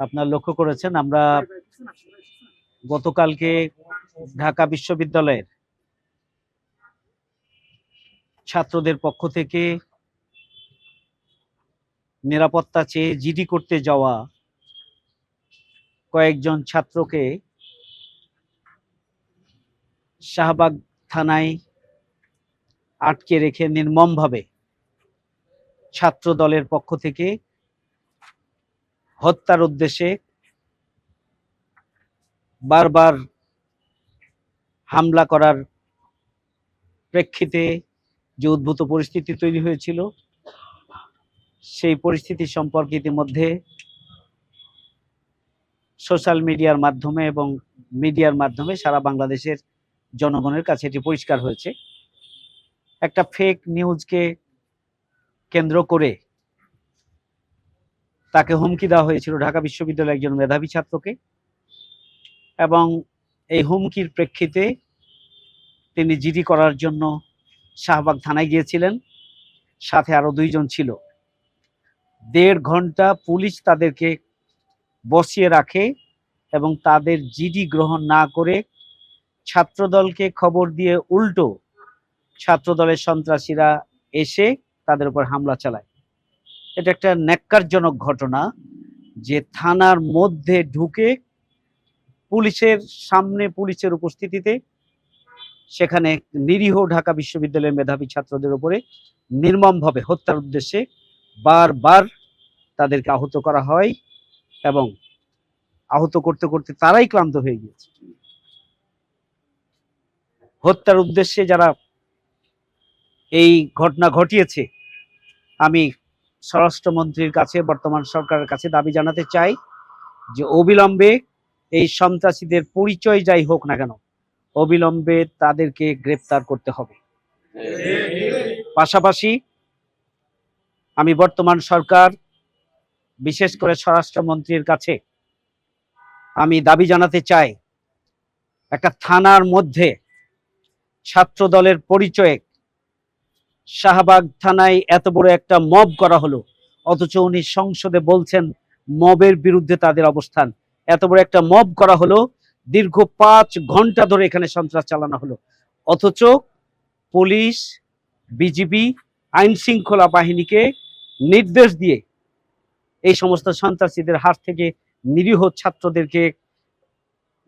আপনার লক্ষ্য করেছেন আমরা গতকালকে ঢাকা বিশ্ববিদ্যালয়ের ছাত্রদের পক্ষ থেকে নিরাপত্তা চেয়ে জিডি করতে যাওয়া কয়েকজন ছাত্রকে শাহবাগ থানায় আটকে রেখে নির্মমভাবে ছাত্র দলের পক্ষ থেকে হত্যার উদ্দেশ্যে বারবার হামলা করার প্রেক্ষিতে যে উদ্ভূত পরিস্থিতি তৈরি হয়েছিল, সেই পরিস্থিতি সম্পর্কে ইতিমধ্যে সোশ্যাল মিডিয়ার মাধ্যমে এবং মিডিয়ার মাধ্যমে সারা বাংলাদেশের জনগণের কাছে এটি পরিষ্কার হয়েছে। একটা ফেক নিউজকে কেন্দ্র করে তাকে হুমকি দেওয়া হয়েছিল ঢাকা বিশ্ববিদ্যালয়ের একজন মেধাবী ছাত্রকে, এবং এই হুমকির প্রেক্ষিতে তিনি জিডি করার জন্য শাহবাগ থানায় গিয়েছিলেন, সাথে আরো দুইজন ছিল। 1.5 ঘন্টা পুলিশ তাদেরকে বসিয়ে রাখে এবং তাদের জিডি গ্রহণ না করে ছাত্রদলকে খবর দিয়ে উল্টো ছাত্রদলের সন্ত্রাসীরা এসে তাদের উপর হামলা চালায়। এটা একটা ন্যাক্কারজনক ঘটনা যে থানার মধ্যে ঢুকে পুলিশের সামনে, পুলিশের উপস্থিতিতে সেখানে নিরীহ ঢাকা বিশ্ববিদ্যালয়ের মেধাবী ছাত্রদের উপরে নির্মমভাবে হত্যার উদ্দেশ্যে বারবার তাদেরকে আহত করা হয় এবং আহত করতে করতে তারাই ক্লান্ত হয়ে গিয়েছে। হত্যার উদ্দেশ্যে যারা এই ঘটনা ঘটিয়েছে, আমি স্বরাষ্ট্রমন্ত্রীর কাছে, বর্তমান সরকারের কাছে দাবি জানাতে চাই যে অবিলম্বে এই সন্ত্রাসীদের পরিচয় যাই হোক না কেন, অবিলম্বে তাদেরকে গ্রেপ্তার করতে হবে। পাশাপাশি আমি বর্তমান সরকার, বিশেষ করে স্বরাষ্ট্রমন্ত্রীর কাছে আমি দাবি জানাতে চাই, একটা থানার মধ্যে ছাত্র দলের পরিচয়ে শাহবাগ থানায় এত বড় একটা মব করা হলো, অথচ উনি সংসদে বলছেন মবের বিরুদ্ধে তাদের অবস্থান। এত বড় একটা মব করা হলো, দীর্ঘ 5 ঘন্টা ধরে এখানে সন্ত্রাস চালানো হলো, অথচ পুলিশ, বিজিবি, আইন শৃঙ্খলা বাহিনীকে নির্দেশ দিয়ে এই সমস্ত সন্ত্রাসীদের হাত থেকে নিরীহ ছাত্রদেরকে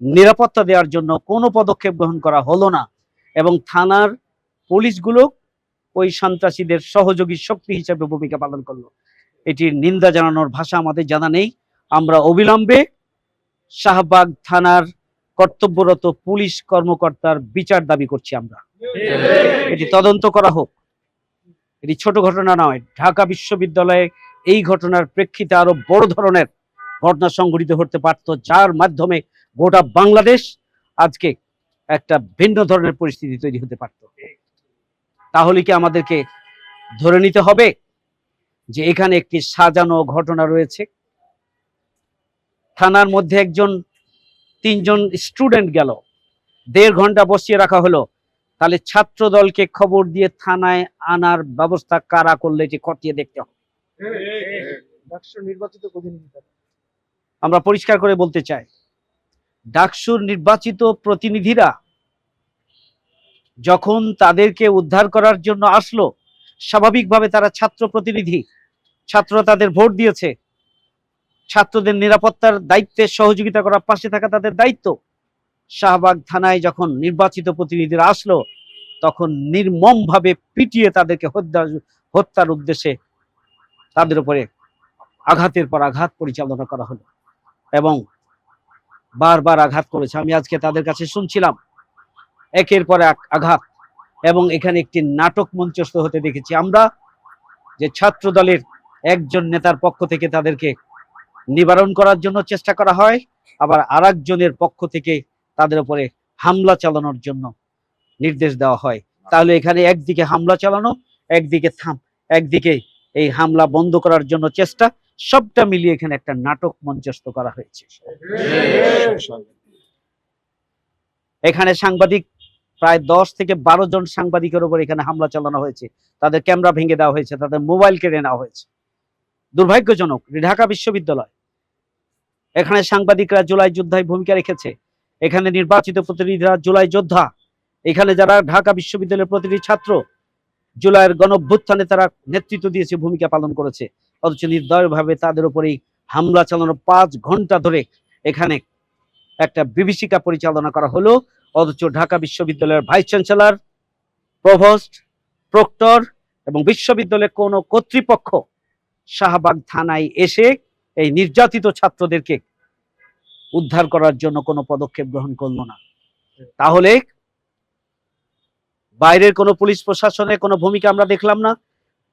নিরাপত্তা দেওয়ার জন্য কোনো পদক্ষেপ গ্রহণ করা হলো না, এবং থানার পুলিশগুলো ওই সন্ত্রাসীদের সহযোগী শক্তি হিসেবে ভূমিকা পালন করলো। এটির নিন্দা জানানোর ভাষা আমাদের জানা নেই। আমরা অবিলম্বে শাহবাগ থানার কর্তব্যরত পুলিশ কর্মকর্তার বিচার দাবি করছি। আমরা এটি তদন্ত করা হোক। এটি ছোট ঘটনা নয়। ঢাকা বিশ্ববিদ্যালয়ে এই ঘটনার প্রেক্ষিতে আরো বড় ধরনের ঘটনা সংঘটিত হতে পারত, যার মাধ্যমে গোটা বাংলাদেশ আজকে একটা ভিন্ন ধরনের পরিস্থিতি তৈরি হতে পারত। তাহলে কি আমাদেরকে ধরে নিতে হবে যে এখানে একটি সাজানো ঘটনা রয়েছে? থানার মধ্যে 3জন স্টুডেন্ট গেল, 1.5 ঘন্টা বসিয়ে রাখা হলো, তাহলে ছাত্র দলকে খবর দিয়ে থানায় আনার ব্যবস্থা কারা করলে এটি খতিয়ে দেখতে হবে। ডাকসুর নির্বাচিত প্রতিনিধিরা, আমরা পরিষ্কার করে বলতে চাই, ডাকসুর নির্বাচিত প্রতিনিধিরা যখন তাদেরকে উদ্ধার করার জন্য আসলো, স্বাভাবিকভাবে তারা ছাত্র প্রতিনিধি, ছাত্র তাদের ভোট দিয়েছে, ছাত্রদের নিরাপত্তার দায়িত্বে সহযোগিতা করার পাশে থাকা তাদের দায়িত্ব। শাহবাগ থানায় যখন নির্বাচিত প্রতিনিধিরা আসলো, তখন নির্মমভাবে পিটিয়ে তাদেরকে হত্যার উদ্দেশ্যে তাদের উপরে আঘাতের পর আঘাত পরিচালনা করা হলো এবং বারবার আঘাত করেছে। আমি আজকে তাদের কাছে শুনছিলাম একের পর এক আঘাত, এবং এখানে একটি নাটক মঞ্চস্থ হতে দেখেছি আমরা, যে ছাত্র দলের একজন নেতার পক্ষ থেকে তাদেরকে নিবারণ করার জন্য চেষ্টা করা হয়, আবার আরেকজনের পক্ষ থেকে তাদের উপরে হামলা চালানোর জন্য নির্দেশ দেওয়া হয়। তাহলে এখানে একদিকে হামলা চালানো, একদিকে এই হামলা বন্ধ করার জন্য চেষ্টা, সবটা মিলিয়ে এখানে একটা নাটক মঞ্চস্থ করা হয়েছে। এখানে সাংবাদিক প্রায় 10 থেকে 12 জন সাংবাদিকের উপর এখানে হামলা চালানো হয়েছে, তাদের ক্যামেরা ভেঙে দেওয়া হয়েছে, তাদের মোবাইল কেড়ে নেওয়া হয়েছে। দুর্ভাগ্যজনক। ঢাকা বিশ্ববিদ্যালয় এখানে সাংবাদিকরা জুলাই যোদ্ধায় ভূমিকা রেখেছে, এখানে নির্বাচিত প্রতিনিধিরা জুলাই যোদ্ধা, এখানে যারা ঢাকা বিশ্ববিদ্যালয়ের প্রতিটি ছাত্র জুলাইয়ের গণঅভ্যুত্থানে তারা নেতৃত্ব দিয়েছে, ভূমিকা পালন করেছে, অথচ নির্দয়ভাবে তাদের উপরেই হামলা চালানো 5 ঘন্টা ধরে এখানে একটা বিভীষিকা পরিচালনা করা হলো। অথচ ঢাকা বিশ্ববিদ্যালয়ের ভাইস চ্যান্সেলর, প্রভোস্ট, প্রক্টর এবং বিশ্ববিদ্যালয়ের কোন কর্তৃপক্ষ শাহবাগ থানায় এসে এই নির্যাতিত ছাত্রদেরকে উদ্ধার করার জন্য কোনো পদক্ষেপ গ্রহণ করলো না। তাহলে বাইরের কোনো পুলিশ প্রশাসনের কোনো ভূমিকা আমরা দেখলাম না।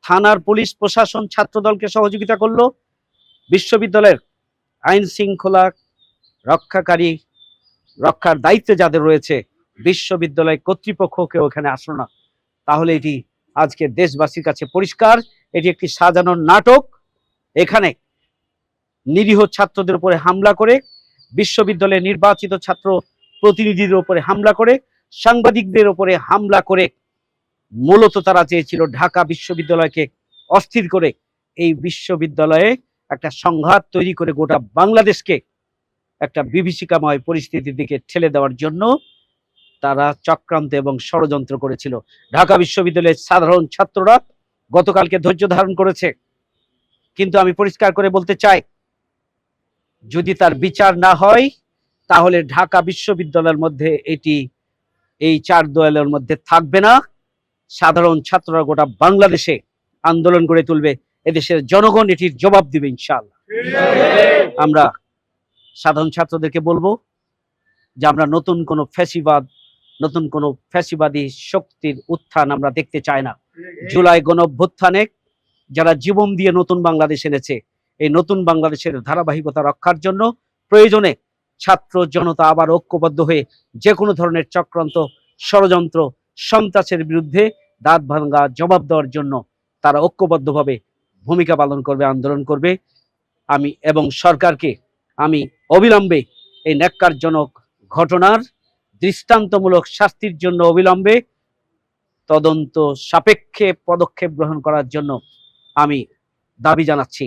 থানার পুলিশ প্রশাসন ছাত্রদলকে সহযোগিতা করলো, বিশ্ববিদ্যালয়ের আইন শৃঙ্খলা রক্ষার দায়িত্বে যাদের রয়েছে বিশ্ববিদ্যালয় কর্তৃপক্ষকে ওখানে আসলো না। তাহলে এটি আজকে দেশবাসীর কাছে পরিষ্কার, এটি একটি সাজানো নাটক। এখানে নিরীহ ছাত্রদের উপরে হামলা করে, বিশ্ববিদ্যালয়ের নির্বাচিত ছাত্র প্রতিনিধিদের উপরে হামলা করে, সাংবাদিকদের উপরে হামলা করে মূলত তারা চেয়েছিল ঢাকা বিশ্ববিদ্যালয়কে অস্থির করে এই বিশ্ববিদ্যালয়ে একটা সংঘাত তৈরি করে গোটা বাংলাদেশকে একটা বিভীষিকাময় পরিস্থিতির দিকে ঠেলে দেওয়ার জন্য তারা চক্রান্ত এবং ষড়যন্ত্র করেছিল। ঢাকা বিশ্ববিদ্যালয়ের সাধারণ ছাত্ররা গতকালকে ধৈর্য ধারণ করেছে, কিন্তু আমি পরিষ্কার করে বলতে চাই, যদি তার বিচার না হয় তাহলে ঢাকা বিশ্ববিদ্যালয়ের মধ্যে এটি এই 4 দেওয়ালের মধ্যে থাকবে না। সাধারণ ছাত্ররা গোটা বাংলাদেশে আন্দোলন গড়ে তুলবে, এদেশের জনগণ এটির জবাব দিবে ইনশাআল্লাহ। আমরা সাধারণ ছাত্রদেরকে বলবো যে আমরা নতুন কোনো ফ্যাসিবাদী শক্তির উত্থান আমরা দেখতে চাই না। জুলাই গণঅভ্যুত্থানে যারা জীবন দিয়ে নতুন বাংলাদেশ এনেছে, এই নতুন বাংলাদেশের ধারাবাহিকতা রক্ষার জন্য প্রয়োজনে ছাত্র জনতা আবার ঐক্যবদ্ধ হয়ে যে কোনো ধরনের চক্রান্ত, ষড়যন্ত্র, সন্ত্রাসের বিরুদ্ধে দাঁত ভাঙা জবাব দেওয়ার জন্য তারা ঐক্যবদ্ধভাবে ভূমিকা পালন করবে, আন্দোলন করবে। আমি এবং সরকারকে আমি অবিলম্বে এই ন্যাক্কারজনক ঘটনার দৃষ্টান্তমূলক শাস্তির জন্য অবিলম্বে তদন্ত সাপেক্ষে পদক্ষেপ গ্রহণ করার জন্য আমি দাবি জানাচ্ছি।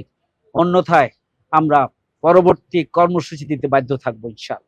অন্যথায় আমরা পরবর্তী কর্মসূচি দিতে বাধ্য থাকবো ইনশাআল্লাহ।